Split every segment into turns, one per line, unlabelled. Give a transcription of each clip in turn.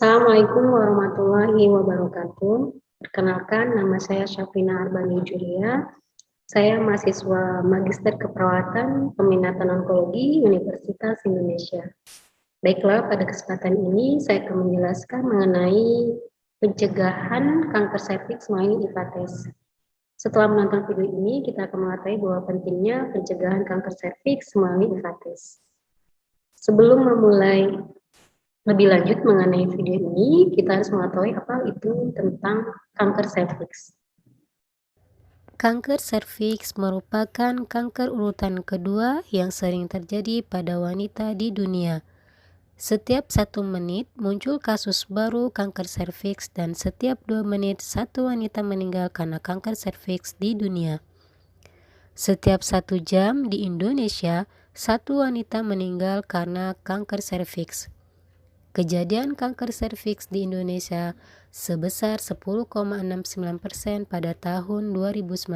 Assalamualaikum warahmatullahi wabarakatuh. Perkenalkan, nama saya Syafina Arbani Julia. Saya mahasiswa Magister Keperawatan Peminatan Onkologi Universitas Indonesia. Baiklah, pada kesempatan ini saya akan menjelaskan mengenai pencegahan kanker serviks melalui IFA-tes. Setelah menonton video ini, kita akan mengetahui bahwa pentingnya pencegahan kanker serviks melalui IFA-tes. Sebelum memulai lebih lanjut mengenai video ini, kita harus mengetahui apa itu tentang kanker serviks.
Kanker serviks merupakan kanker urutan kedua yang sering terjadi pada wanita di dunia. Setiap 1 menit muncul kasus baru kanker serviks dan setiap 2 menit satu wanita meninggal karena kanker serviks di dunia. Setiap 1 jam di Indonesia, satu wanita meninggal karena kanker serviks. Kejadian kanker serviks di Indonesia sebesar 10,69% pada tahun 2019.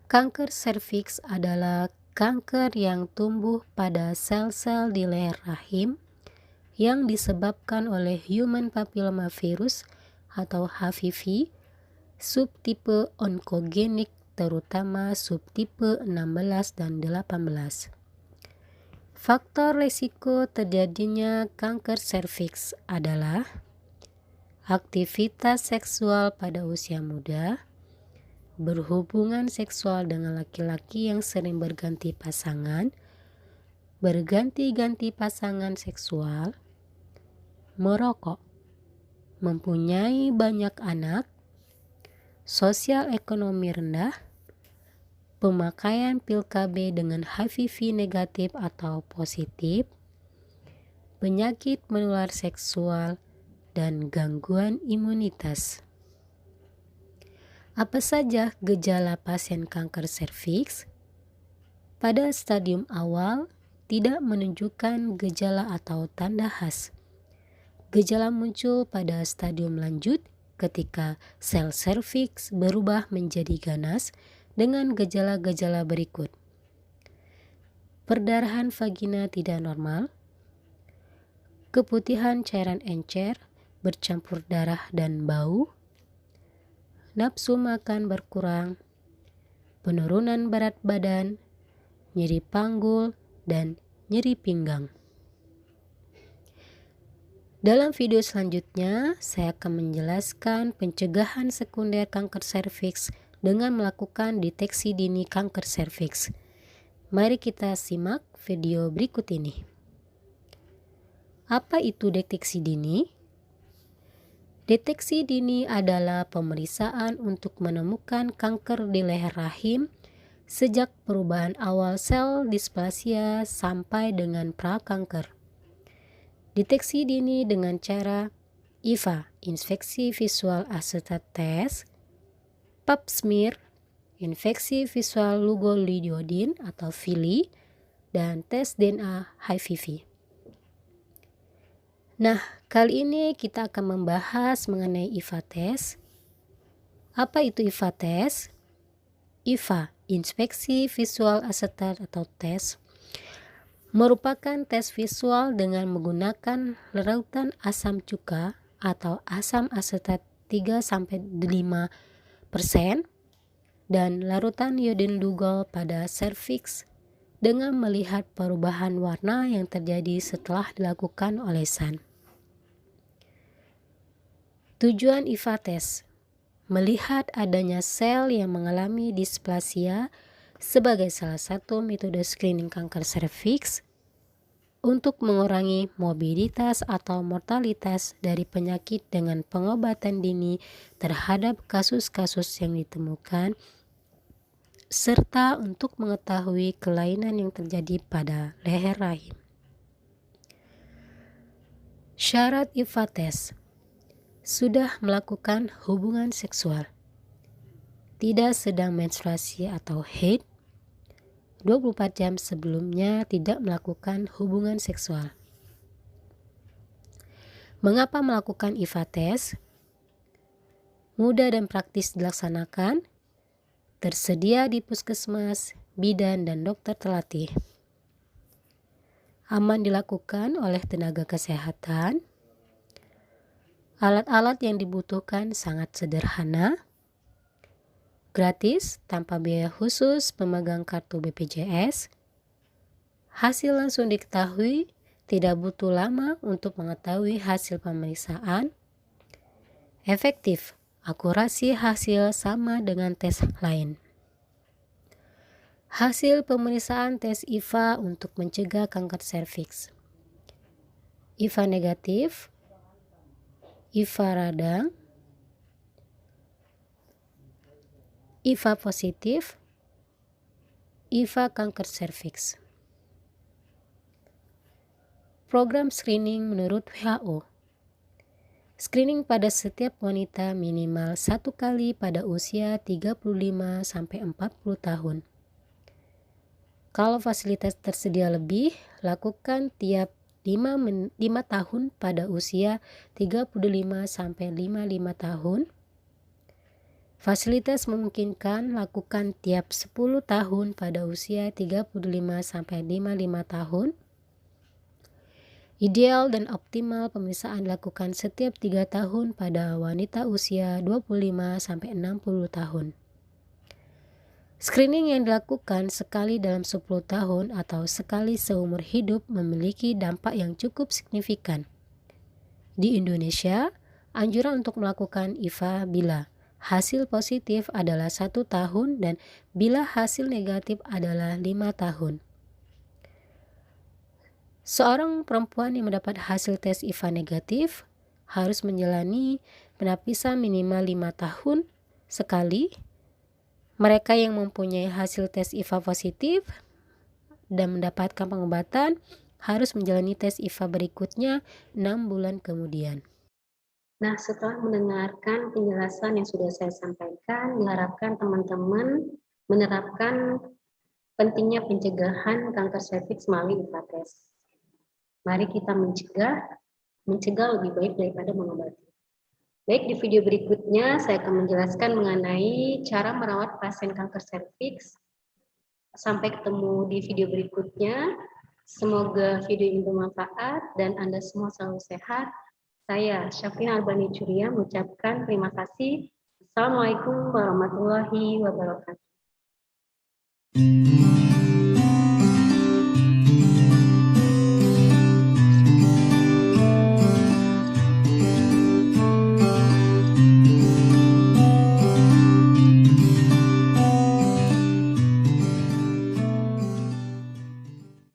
Kanker serviks adalah kanker yang tumbuh pada sel-sel di leher rahim yang disebabkan oleh human papillomavirus atau HPV subtipe onkogenik, terutama subtipe 16 dan 18. Faktor risiko terjadinya kanker serviks adalah aktivitas seksual pada usia muda, berhubungan seksual dengan laki-laki yang sering berganti pasangan, berganti-ganti pasangan seksual, merokok, mempunyai banyak anak, sosial ekonomi rendah, pemakaian pil KB dengan HPV negatif atau positif, penyakit menular seksual, dan gangguan imunitas. Apa saja gejala pasien kanker serviks? Pada stadium awal, tidak menunjukkan gejala atau tanda khas. Gejala muncul pada stadium lanjut ketika sel serviks berubah menjadi ganas dengan gejala-gejala berikut. Perdarahan vagina tidak normal, keputihan cairan encer bercampur darah dan bau, nafsu makan berkurang, penurunan berat badan, nyeri panggul, dan nyeri pinggang. Dalam video selanjutnya, saya akan menjelaskan pencegahan sekunder kanker serviks dengan melakukan deteksi dini kanker serviks. Mari kita simak video berikut ini. Apa itu deteksi dini? Deteksi dini adalah pemeriksaan untuk menemukan kanker di leher rahim sejak perubahan awal sel displasia sampai dengan prakanker. Deteksi dini dengan cara IVA, Infeksi Visual Acetate Test, Pap smear, infeksi visual lugolidodin atau VILI, dan tes DNA HPV. Nah, kali ini kita akan membahas mengenai IVA-tes. Apa itu IVA-tes? IVA, Inspeksi Visual Acetate atau tes, merupakan tes visual dengan menggunakan larutan asam cuka atau asam asetat 3-5% dan larutan iodin lugol pada serviks dengan melihat perubahan warna yang terjadi setelah dilakukan olesan. Tujuan IVA-tes melihat adanya sel yang mengalami displasia sebagai salah satu metode screening kanker serviks untuk mengurangi mobilitas atau mortalitas dari penyakit dengan pengobatan dini terhadap kasus-kasus yang ditemukan, serta untuk mengetahui kelainan yang terjadi pada leher rahim. Syarat IVA-tes: sudah melakukan hubungan seksual, tidak sedang menstruasi atau haid, 24 jam sebelumnya tidak melakukan hubungan seksual. Mengapa melakukan IVA-tes? Mudah dan praktis dilaksanakan, tersedia di puskesmas, bidan, dan dokter terlatih. Aman dilakukan oleh tenaga kesehatan, Alat-alat yang dibutuhkan sangat sederhana, gratis, tanpa biaya khusus pemegang kartu BPJS. Hasil langsung diketahui, tidak butuh lama untuk mengetahui hasil pemeriksaan. Efektif, akurasi hasil sama dengan tes lain. Hasil pemeriksaan tes IVA untuk mencegah kanker serviks. IVA negatif, IVA radang, IVA positif, IVA kanker serviks. Program screening menurut WHO. Screening pada setiap wanita minimal 1 kali pada usia 35-40 tahun. Kalau fasilitas tersedia lebih, lakukan tiap 5 tahun pada usia 35-55 tahun. Fasilitas memungkinkan lakukan tiap 10 tahun pada usia 35-55 tahun. Ideal dan optimal pemeriksaan dilakukan setiap 3 tahun pada wanita usia 25-60 tahun. Screening yang dilakukan sekali dalam 10 tahun atau sekali seumur hidup memiliki dampak yang cukup signifikan. Di Indonesia, anjuran untuk melakukan IVA bila hasil positif adalah 1 tahun dan bila hasil negatif adalah 5 tahun. Seorang perempuan yang mendapat hasil tes IVA negatif harus menjalani penapisan minimal 5 tahun sekali. Mereka yang mempunyai hasil tes IVA positif dan mendapatkan pengobatan harus menjalani tes IVA berikutnya 6 bulan kemudian.
Nah, setelah mendengarkan penjelasan yang sudah saya sampaikan, diharapkan teman-teman menerapkan pentingnya pencegahan kanker serviks melalui IVA tes. Mari kita mencegah lebih baik daripada mengobati. Baik, di video berikutnya saya akan menjelaskan mengenai cara merawat pasien kanker serviks. Sampai ketemu di video berikutnya. Semoga video ini bermanfaat dan Anda semua selalu sehat. Saya Syafina Arbani Curia mengucapkan terima kasih. Assalamualaikum warahmatullahi wabarakatuh.